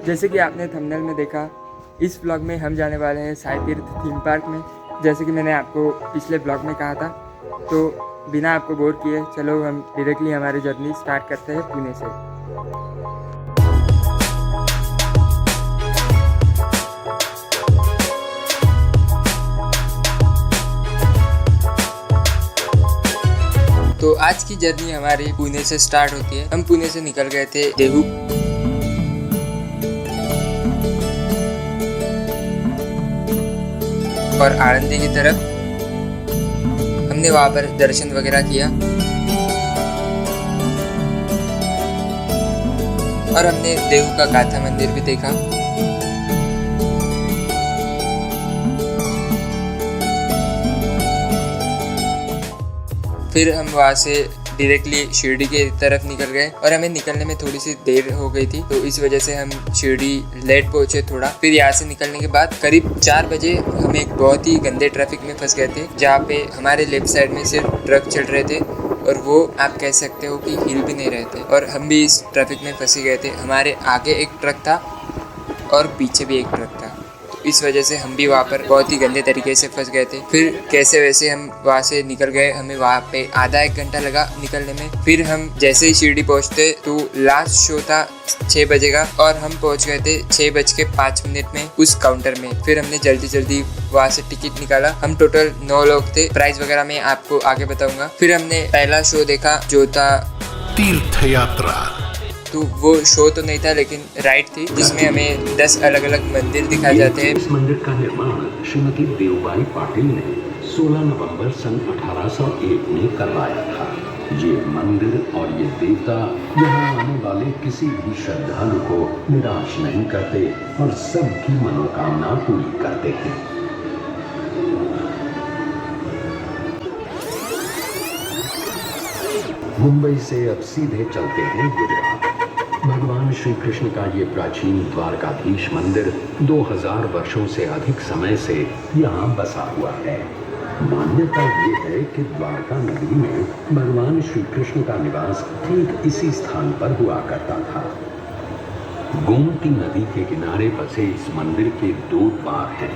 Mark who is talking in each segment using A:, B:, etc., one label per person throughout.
A: जैसे कि आपने थंबनेल में देखा, इस ब्लॉग में हम जाने वाले हैं साई तीर्थ थीम पार्क में, जैसे कि मैंने आपको पिछले ब्लॉग में कहा था। तो बिना आपको बोर किए चलो हम डायरेक्टली हमारी जर्नी स्टार्ट करते हैं पुणे से। तो आज की जर्नी हमारी पुणे से स्टार्ट होती है। हम पुणे से निकल गए थे देहू, और आळंदी की तरफ। हमने वहाँ पर दर्शन वगैरह किया और हमने देहू का गाथा मंदिर भी देखा। फिर हम वहाँ से डायरेक्टली शिरडी के तरफ निकल गए और हमें निकलने में थोड़ी सी देर हो गई थी, तो इस वजह से हम शिरडी लेट पहुंचे थोड़ा। फिर यहाँ से निकलने के बाद करीब 4 बजे हम एक बहुत ही गंदे ट्रैफिक में फंस गए थे, जहाँ पे हमारे लेफ्ट साइड में सिर्फ ट्रक चल रहे थे और वो आप कह सकते हो कि हिल भी नहीं रहे थे, और हम भी इस ट्रैफिक में फंसे गए थे। हमारे आगे एक ट्रक था और पीछे भी एक ट्रक था, इस वजह से हम भी वहाँ पर बहुत ही गंदे तरीके से फंस गए थे। फिर कैसे वैसे हम वहाँ से निकल गए। हमें वहाँ पे आधा 1 घंटा लगा निकलने में। फिर हम जैसे ही शिरडी पहुँचते तो लास्ट शो था 6 बजे का, और हम पहुँच गए थे 6:05 में उस काउंटर में। फिर हमने जल्दी वहाँ से टिकट निकाला। हम टोटल 9 लोग थे। प्राइस वगैरह मैं आपको आगे बताऊंगा। फिर हमने पहला शो देखा जो था
B: तीर्थ यात्रा।
A: तो वो शो तो नहीं था लेकिन राइड थी, जिसमें हमें 10 अलग-अलग मंदिर दिखाए जाते हैं।
C: इस मंदिर का निर्माण श्रीमती देवबाई पाटिल ने 16 नवंबर सन 1801 में करवाया था। ये मंदिर और ये देवता यहाँ आने वाले किसी भी श्रद्धालु को निराश नहीं करते और सबकी मनोकामना पूरी करते हैं। मुंबई से अब सीधे चलते हैं गुजरात। भगवान श्री कृष्ण का ये प्राचीन द्वारकाधीश मंदिर 2000 वर्षों से अधिक समय से यहाँ बसा हुआ है। मान्यता ये है कि द्वारका नगरी में भगवान श्री कृष्ण का निवास ठीक इसी स्थान पर हुआ करता था। गोमती नदी के किनारे बसे इस मंदिर के 2 द्वार हैं,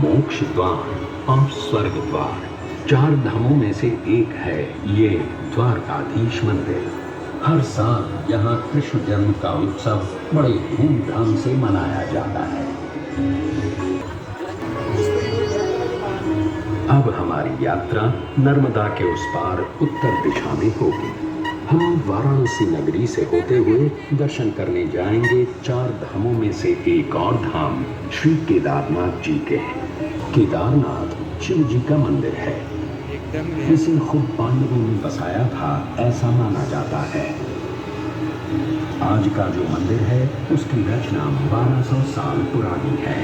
C: मोक्ष द्वार और स्वर्ग द्वार। 4 धामों में से एक है ये द्वारकाधीश मंदिर। हर साल यहाँ कृष्ण जन्म का उत्सव बड़े धूमधाम से मनाया जाता है। अब हमारी यात्रा नर्मदा के उस पार उत्तर दिशा में होगी। हम वाराणसी नगरी से होते हुए दर्शन करने जाएंगे 4 धामों में से एक और धाम श्री केदारनाथ जी के। केदारनाथ शिव जी का मंदिर है। इसे खुद पांडवों ने बसाया था, ऐसा माना जाता है। आज का जो मंदिर है उसकी रचना 1200 साल पुरानी है।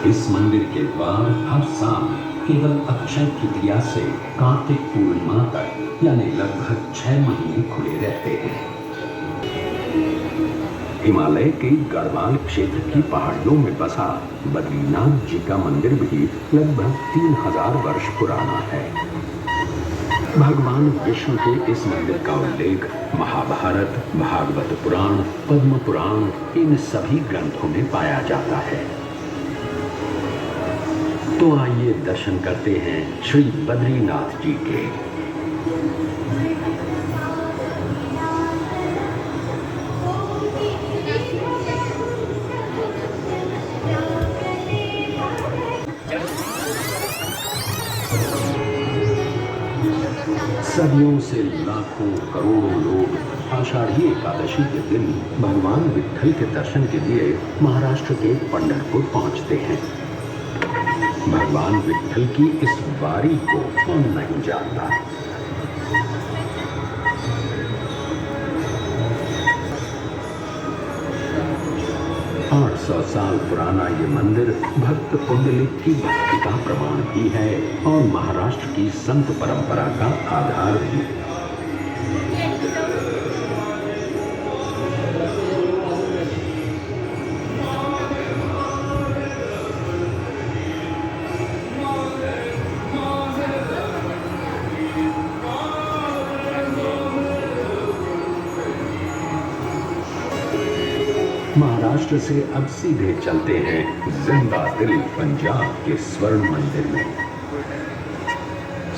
C: इस मंदिर के द्वार हर साल केवल अक्षय तृतीया से कार्तिक पूर्णिमा तक यानी लगभग 6 महीने खुले रहते हैं। हिमालय के गढ़वाल क्षेत्र की पहाड़ियों में बसा बद्रीनाथ जी का मंदिर भी लगभग 3000 वर्ष पुराना है। भगवान विष्णु के इस मंदिर का उल्लेख महाभारत, भागवत पुराण, पद्म पुराण इन सभी ग्रंथों में पाया जाता है। तो आइए दर्शन करते हैं श्री बद्रीनाथ जी के। सदियों से लाखों करोड़ों लोग आषाढ़ी एकादशी के दिन भगवान विट्ठल के दर्शन के लिए महाराष्ट्र के पंढरपुर पहुंचते हैं। भगवान विट्ठल की इस वारी को कौन नहीं जानता। 800 साल पुराना ये मंदिर भक्त पुंडलिक की भक्ति का प्रमाण भी है और महाराष्ट्र की संत परंपरा का आधार भी। महाराष्ट्र से अब सीधे चलते हैं जिंदा दिल पंजाब के स्वर्ण मंदिर में।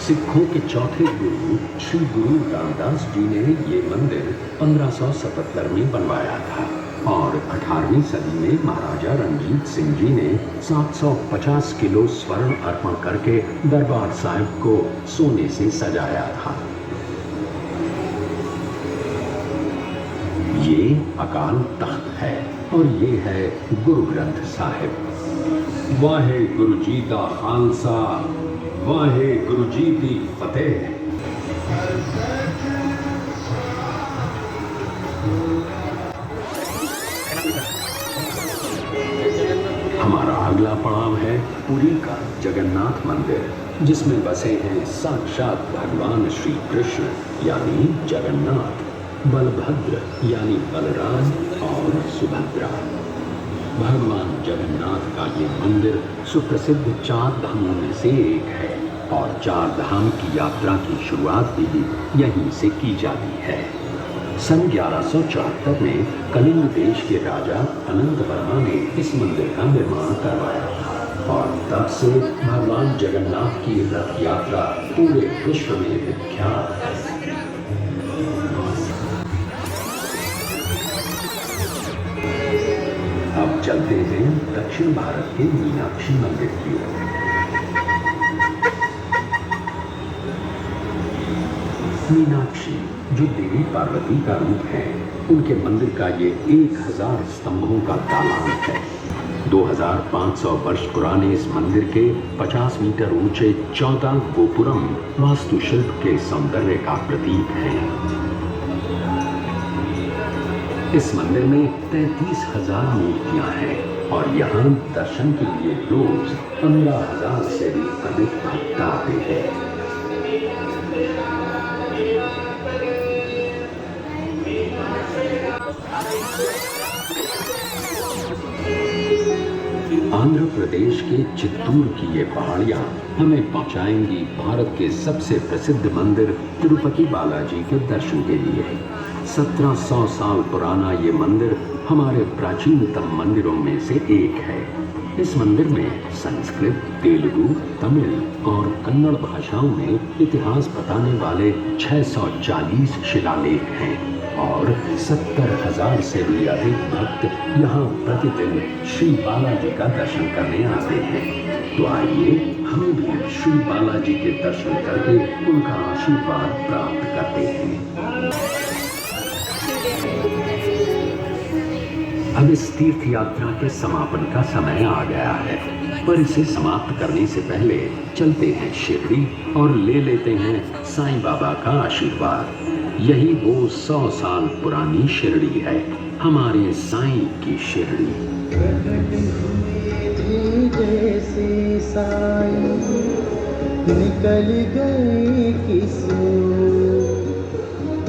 C: सिखों के चौथे गुरु श्री गुरु रामदास जी ने ये मंदिर 1577 में बनवाया था और 18वीं सदी में महाराजा रणजीत सिंह जी ने 750 किलो स्वर्ण अर्पण करके दरबार साहिब को सोने से सजाया था। ये अकाल तख्त है और ये है गुरु ग्रंथ साहिब। वाहे गुरु जी दा खालसा, वाहे गुरु जी दी फतेह। हमारा अगला पड़ाव है पुरी का जगन्नाथ मंदिर, जिसमें बसे हैं साक्षात भगवान श्री कृष्ण यानी जगन्नाथ, बलभद्र यानी बलराम और सुभद्रा। भगवान जगन्नाथ का ये मंदिर सुप्रसिद्ध 4 धामों में से एक है और 4 धाम की यात्रा की शुरुआत भी यहीं से की जाती है। सन 1174 में कलिंग देश के राजा अनंत वर्मा ने इस मंदिर का निर्माण करवाया था और तब से भगवान जगन्नाथ की रथ यात्रा पूरे विश्व में विख्यात है। अब चलते हैं दक्षिण भारत के मीनाक्षी मंदिर की ओर। मीनाक्षी जो देवी पार्वती का रूप है, उनके मंदिर का ये 1000 स्तंभों का तालाब है। 2500 वर्ष पुराने इस मंदिर के 50 मीटर ऊंचे 14 गोपुरम वास्तुशिल्प के सौंदर्य का प्रतीक है। इस मंदिर में 33,000 मूर्तियां हैं और यहाँ दर्शन के लिए रोज 15,000 से भी अधिक भक्त आते हैं। आंध्र प्रदेश के चित्तूर की ये पहाड़ियाँ हमें पहुँचाएंगी भारत के सबसे प्रसिद्ध मंदिर तिरुपति बालाजी के दर्शन के लिए। 1700 साल पुराना ये मंदिर हमारे प्राचीनतम मंदिरों में से एक है। इस मंदिर में संस्कृत, तेलुगु, तमिल और कन्नड़ भाषाओं में इतिहास बताने वाले 640 शिलालेख हैं और 70,000 से भी अधिक भक्त यहाँ प्रतिदिन श्री बालाजी का दर्शन करने आते हैं। तो आइए हम भी श्री बालाजी के दर्शन करके उनका आशीर्वाद प्राप्त करते हैं। अब इस तीर्थ यात्रा के समापन का समय आ गया है, पर इसे समाप्त करने से पहले चलते हैं शिरडी और ले लेते हैं साईं बाबा का आशीर्वाद। यही वो 100 साल पुरानी शिरडी है, हमारे साईं की शिरडी।
D: जैसे साईं निकल गए किसी,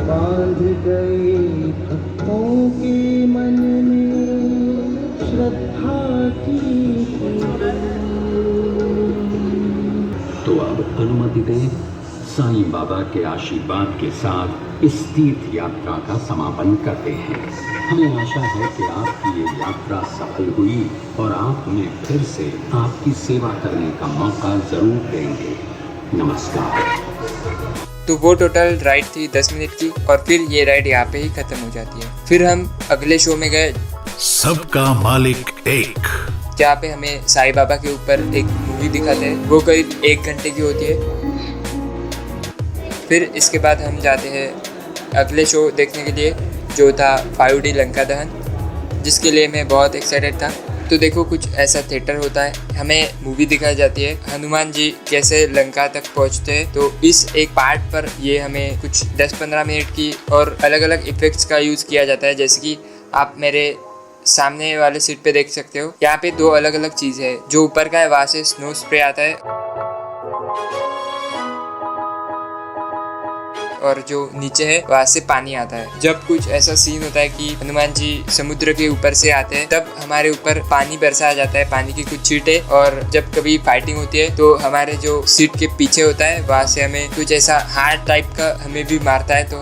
D: बांध गए भक्तों के मन में श्रद्धा की।
C: तो अब अनुमति दें, साईं बाबा के आशीर्वाद के साथ इस तीर्थ यात्रा का समापन करते हैं। हमें आशा है कि आपकी ये यात्रा सफल हुई और आप हमें फिर से आपकी सेवा करने का मौका जरूर देंगे। नमस्कार।
A: तो वो टोटल राइड थी 10 मिनट की और फिर ये राइड यहाँ पे ही खत्म हो जाती है। फिर हम अगले शो में गए,
B: सबका मालिक एक,
A: जहाँ पे हमें साईं बाबा के ऊपर एक मूवी दिखाते हैं। वो करीब 1 घंटे की होती है। फिर इसके बाद हम जाते हैं अगले शो देखने के लिए, जो था 5D लंका दहन, जिसके लिए मैं बहुत एक्साइटेड था। तो देखो, कुछ ऐसा थिएटर होता है, हमें मूवी दिखाई जाती है हनुमान जी कैसे लंका तक पहुंचते हैं। तो इस एक पार्ट पर ये हमें कुछ 10-15 मिनट की और अलग अलग इफेक्ट्स का यूज़ किया जाता है, जैसे कि आप मेरे सामने वाले सीट पे देख सकते हो। यहाँ पे 2 अलग अलग चीज़ें हैं। जो ऊपर का है वहाँ से स्नो स्प्रे आता है और जो नीचे है वहाँ से पानी आता है। जब कुछ ऐसा सीन होता है कि हनुमान जी समुद्र के ऊपर से आते हैं तब हमारे ऊपर पानी बरसाया जाता है, पानी की कुछ छींटे। और जब कभी फाइटिंग होती है तो हमारे जो सीट के पीछे होता है वहाँ से हमें कुछ ऐसा हार्ड टाइप का हमें भी मारता है, तो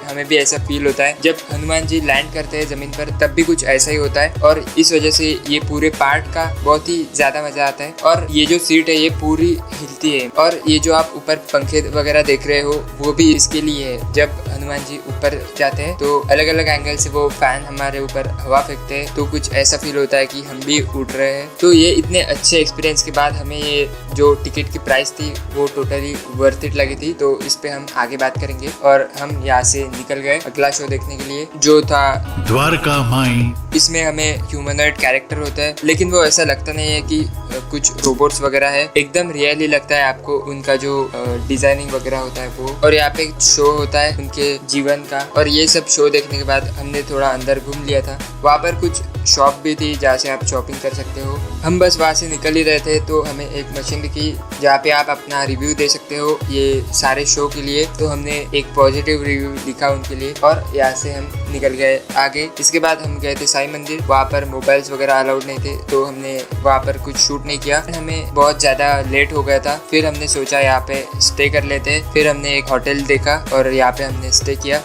A: हमें भी ऐसा फील होता है। जब हनुमान जी लैंड करते हैं जमीन पर तब भी कुछ ऐसा ही होता है और इस वजह से ये पूरे पार्ट का बहुत ही ज्यादा मजा आता है। और ये जो सीट है ये पूरी हिलती है और ये जो आप ऊपर पंखे वगैरह देख रहे हो वो भी इसके लिए है। जब हनुमान जी ऊपर जाते हैं तो अलग अलग एंगल से वो फैन हमारे ऊपर हवा फेंकते हैं, तो कुछ ऐसा फील होता है कि हम भी उड़ रहे हैं। तो ये इतने अच्छे एक्सपीरियंस के बाद हमें ये जो टिकट की प्राइस थी वो टोटली वर्थ इट लगी थी। तो इस पे हम आगे बात करेंगे और हम यहाँ से निकल गए अगला शो देखने के लिए जो था
B: द्वारका माई।
A: इसमें हमें ह्यूमनॉइड कैरेक्टर होता है लेकिन वो ऐसा लगता नहीं है कि कुछ रोबोट्स वगैरह है, एकदम रियली लगता है आपको उनका जो डिजाइनिंग वगैरह होता है वो। और यहाँ पे एक शो होता है उनके जीवन का और ये सब शो देखने के बाद हमने थोड़ा अंदर घूम लिया था। वहाँ पर कुछ शॉप भी थी जहाँ से आप शॉपिंग कर सकते हो। हम बस वहाँ से निकल ही रहे थे तो हमें एक मशीन दिखी जहाँ पे आप अपना रिव्यू दे सकते हो ये सारे शो के लिए। तो हमने एक पॉजिटिव रिव्यू लिखा उनके लिए और यहाँ से हम निकल गए आगे। इसके बाद हम गए थे साई मंदिर, वहाँ पर मोबाइल्स वगैरह अलाउड नहीं थे तो हमने वहाँ पर कुछ शूट नहीं किया। हमें बहुत ज़्यादा लेट हो गया था, फिर हमने सोचा यहाँ पे स्टे कर लेते। फिर हमने एक होटल देखा और यहाँ पे हमने स्टे किया।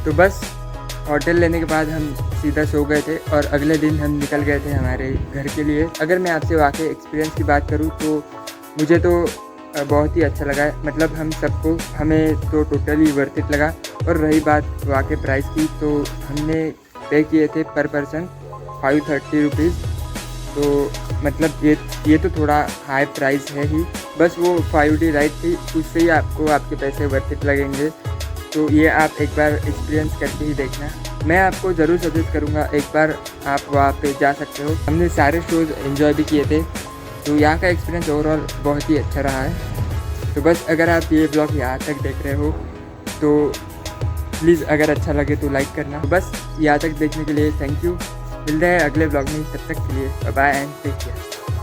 A: तो बस होटल लेने के बाद हम सीधा सो गए थे और अगले दिन हम निकल गए थे हमारे घर के लिए। अगर मैं आपसे वाकई एक्सपीरियंस की बात करूँ तो मुझे तो बहुत ही अच्छा लगा, मतलब हम सबको, हमें तो टोटली वर्थ इट लगा। और रही बात वाकई प्राइस की तो हमने पे किए थे पर पर्सन 530 रुपीज़। तो मतलब ये तो थोड़ा हाई प्राइस है ही, बस वो 5D राइड थी उससे ही आपको आपके पैसे वर्थ इट लगेंगे। तो ये आप एक बार एक्सपीरियंस करके ही देखना। मैं आपको ज़रूर सजेस्ट करूँगा एक बार आप वहाँ पे जा सकते हो। हमने सारे शोज़ एंजॉय भी किए थे तो यहाँ का एक्सपीरियंस ओवरऑल बहुत ही अच्छा रहा है। तो बस अगर आप ये ब्लॉग यहाँ तक देख रहे हो तो प्लीज़ अगर अच्छा लगे तो लाइक करना। तो बस यहाँ तक देखने के लिए थैंक यू। मिलते हैं अगले ब्लॉग में, तब तक के लिए bye bye and take care.